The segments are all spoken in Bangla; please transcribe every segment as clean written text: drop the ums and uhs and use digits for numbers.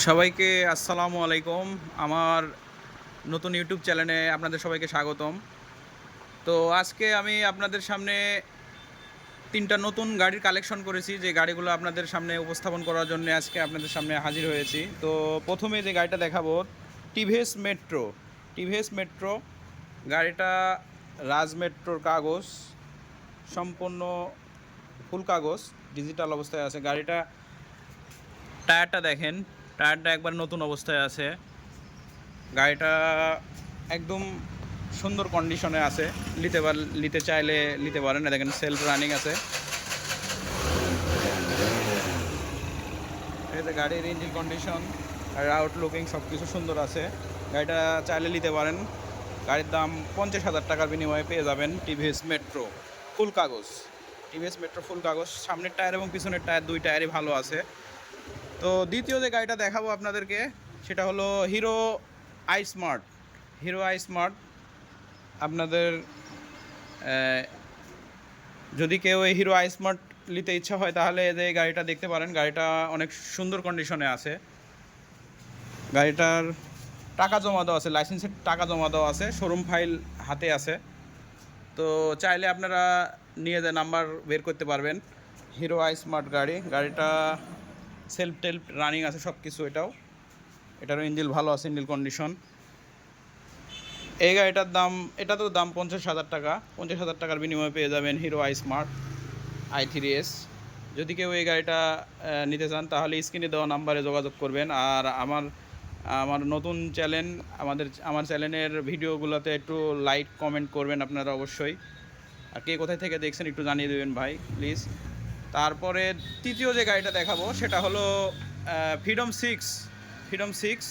সবাইকে আসসালামু আলাইকুম। আমার নতুন ইউটিউব চ্যানেলে আপনাদের সবাইকে স্বাগতম। তো আজকে আমি আপনাদের সামনে ৩টা নতুন গাড়ির কালেকশন করেছি, যে গাড়িগুলো আপনাদের সামনে উপস্থাপন করার জন্য আজকে আপনাদের সামনে হাজির হয়েছি। তো প্রথমে যে গাড়িটা দেখাবো, টিভিএস মেট্রো। টিভিএস মেট্রো গাড়িটা রাজ মেট্রোর কাগজ, সম্পূর্ণ ফুল কাগজ, ডিজিটাল অবস্থায় আছে গাড়িটা। টায়ারটা দেখেন, টায়ারটা একবার নতুন অবস্থায় আছে। গাড়িটা একদম সুন্দর কন্ডিশনে আছে, নিতে চাইলে নিতে পারেন। দেখেন সেলফ রানিং আছে। এতে গাড়ির ইঞ্জিন কন্ডিশন আর আউটলুকিং সব কিছু সুন্দর আছে। গাড়িটা চাইলে নিতে পারেন। গাড়ির দাম 50,000 টাকার বিনিময়ে পেয়ে যাবেন টিভিএস মেট্রো ফুল কাগজ। টিভিএস মেট্রো ফুল কাগজ, সামনের টায়ার এবং পিছনের টায়ার দুই টায়ারই ভালো আছে। তো দ্বিতীয় যে গাড়িটা দেখাবো আপনাদেরকে, সেটা হলো hero I smart. Hero I smart আপনাদের যদি কেউ এই হিরো আই স্মার্ট নিতে ইচ্ছা হয় তাহলে এই গাড়িটা দেখতে পারেন। গাড়িটা অনেক সুন্দর কন্ডিশনে আছে। গাড়িটার টাকা জমা দেওয়া আছে, লাইসেন্সের টাকা জমা দেওয়া আছে, শোরুম ফাইল হাতে আছে। তো চাইলে আপনারা নিয়ে যে নাম্বার বের করতে পারবেন। হিরো আই স্মার্ট গাড়িটা সেলফ টেলফ রানিং আছে সব কিছু। এটারও ইঞ্জিন ভালো আছে, ইঞ্জিন কন্ডিশন। এই গাড়িটার দাম, এটাতেও দাম 50,000 টাকা। 50,000 টাকার বিনিময়ে পেয়ে যাবেন হিরো আই স্মার্ট i3s। যদি কেউ এই গাড়িটা নিতে চান তাহলে স্ক্রিনে দেওয়া নাম্বারে যোগাযোগ করবেন। আর আমার নতুন চ্যানেল, আমার চ্যানেলের ভিডিওগুলোতে একটু লাইক কমেন্ট করবেন আপনারা অবশ্যই। আর কে কোথায় থেকে দেখছেন একটু জানিয়ে দেবেন ভাই প্লিজ। তারপরে তৃতীয় যে গাড়িটা দেখাবো সেটা হলো ফ্রিডম 6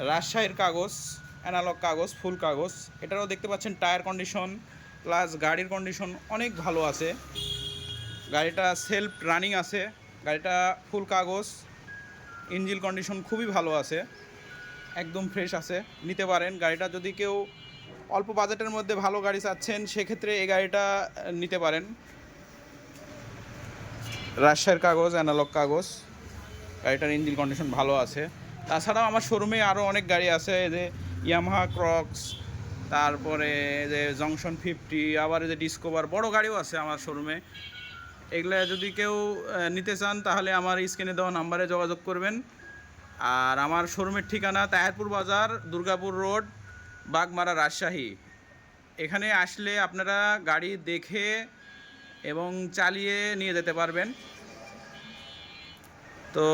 রাজশাহীর কাগজ, অ্যানালগ কাগজ, ফুল কাগজ। এটারও দেখতে পাচ্ছেন টায়ার কন্ডিশন প্লাস গাড়ির কন্ডিশন অনেক ভালো আছে। গাড়িটা সেলফ রানিং আছে, গাড়িটা ফুল কাগজ, ইঞ্জিন কন্ডিশন খুবই ভালো আছে, একদম ফ্রেশ আছে, নিতে পারেন। গাড়িটা যদি কেউ অল্প বাজেটের মধ্যে ভালো গাড়ি চাচ্ছেন সেক্ষেত্রে এই গাড়িটা নিতে পারেন। রাজশাহীর কাগজ, অ্যানালগ কাগজ, গাড়িটার ইঞ্জিন কন্ডিশন ভালো আছে। তাছাড়াও আমার শোরুমে আরও অনেক গাড়ি আছে, যে ইয়ামাহা ক্রক্স, তারপরে যে জংশন 50, আবার যে ডিসকভার, বড় গাড়িও আছে আমার শোরুমে। এগুলো যদি কেউ নিতে চান তাহলে আমার স্ক্রিনে দেওয়া নাম্বারে যোগাযোগ করবেন। আর আমার শোরুমের ঠিকানা তাহেরপুর বাজার, দুর্গাপুর রোড, বাগমারা, রাজশাহী। এখানে আসলে আপনারা গাড়ি দেখে এবং চালিয়ে নিয়ে যেতে পারবেন। তো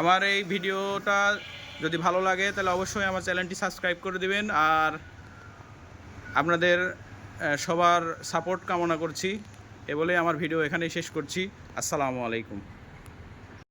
আমার এই ভিডিওটা যদি ভালো লাগে তাহলে অবশ্যই আমার চ্যানেলটি সাবস্ক্রাইব করে দিবেন। আর আপনাদের সবার সাপোর্ট কামনা করছি। এ বলে আমার ভিডিও এখানেই শেষ করছি। আসসালামু আলাইকুম।